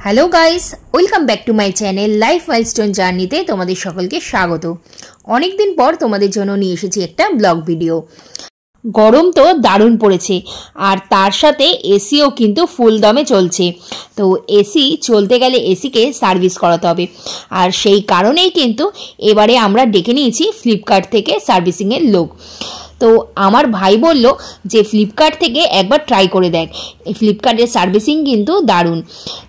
Hello guys, welcome back to my channel life milestone জার্নিতে তোমাদের সকলকে স্বাগত। অনেক দিন পর তোমাদের জন্য নিয়ে এসেছি একটা ব্লগ ভিডিও। গরম তো দারুণ পড়েছে, আর তার সাথে এসিও কিন্তু ফুল দমে চলছে। তো এসি চলতে গেলে এসিকে সার্ভিস করাতে হবে, আর সেই কারণেই কিন্তু এবারে আমরা ডেকে নিয়েছি ফ্লিপকার্ট থেকে সার্ভিসিংয়ের লোক। তো আমার ভাই বলল যে ফ্লিপকার্ট থেকে একবার ট্রাই করে দেখ, এই ফ্লিপকার্টের সার্ভিসিং কিন্তু দারুণ।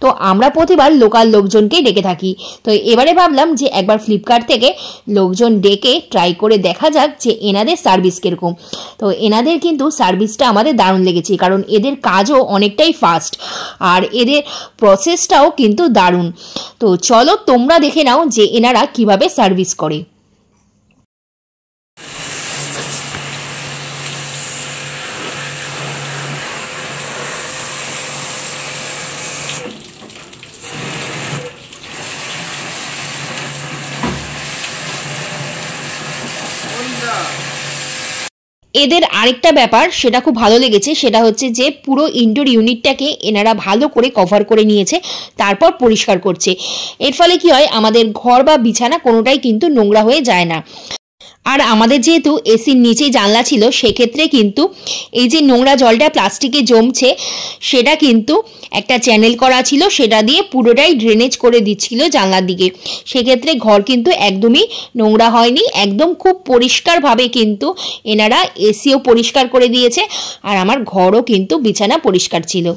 তো আমরা প্রতিবার লোকাল লোকজনকেই ডেকে থাকি, তো এবারে ভাবলাম যে একবার ফ্লিপকার্ট থেকে লোকজন ডেকে ট্রাই করে দেখা যাক যে এনাদের সার্ভিস কীরকম। তো এনাদের কিন্তু সার্ভিসটা আমাদের দারুণ লেগেছে, কারণ এদের কাজও অনেকটাই ফাস্ট আর এদের প্রসেসটাও কিন্তু দারুণ। তো চলো তোমরা দেখে নাও যে এনারা কিভাবে সার্ভিস করে। এদের আরেকটা ব্যাপার সেটা খুব ভালো লেগেছে, সেটা হচ্ছে যে পুরো ইনডোর ইউনিটটাকে এনারা ভালো করে কভার করে নিয়েছে, তারপর পরিষ্কার করছে। এর ফলে কি হয়, আমাদের ঘর বা বিছানা কোনোটাই কিন্তু নোংরা হয়ে যায় না। আর আমাদের যেহেতু এসির নিচে জানলা ছিল, সেক্ষেত্রে কিন্তু এই যে নোংরা জলটা প্লাস্টিকে জমছে সেটা কিন্তু একটা চ্যানেল করা ছিল, সেটা দিয়ে পুরোটাই ড্রেনেজ করে দিচ্ছিল জানলার দিকে। সেক্ষেত্রে ঘর কিন্তু একদমই নোংরা হয়নি, একদম খুব পরিষ্কারভাবে কিন্তু এনারা এসিও পরিষ্কার করে দিয়েছে, আর আমার ঘরও কিন্তু বিছানা পরিষ্কার ছিল।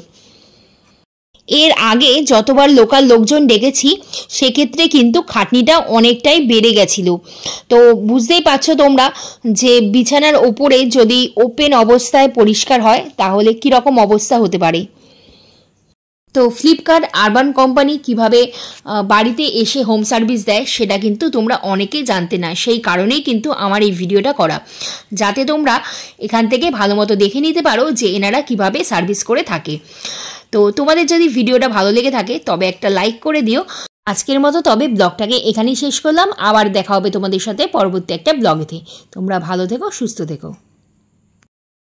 এর আগে যতবার লোকাল লোকজন ডেকেছি সেক্ষেত্রে কিন্তু খাটনিটা অনেকটাই বেড়ে গেছিল। তো বুঝতেই পারছো তোমরা যে বিছানার ওপরে যদি ওপেন অবস্থায় পরিষ্কার হয় তাহলে কীরকম অবস্থা হতে পারে। তো ফ্লিপকার্ট আরবান কোম্পানি কিভাবে বাড়িতে এসে হোম সার্ভিস দেয় সেটা কিন্তু তোমরা অনেকেই জানতে না, সেই কারণেই কিন্তু আমার এই ভিডিওটা করা, যাতে তোমরা এখান থেকে ভালো মতো দেখে নিতে পারো যে এনারা কিভাবে সার্ভিস করে থাকে। তো তোমাদের যদি ভিডিওটা ভালো লেগে থাকে তবে একটা লাইক করে দিও। আজকের মতো তবে ব্লগটাকে এখানেই শেষ করলাম, আবার দেখা হবে তোমাদের সাথে পরবর্তী একটা ব্লগেতে। তোমরা ভালো থেকো, সুস্থ থেকো।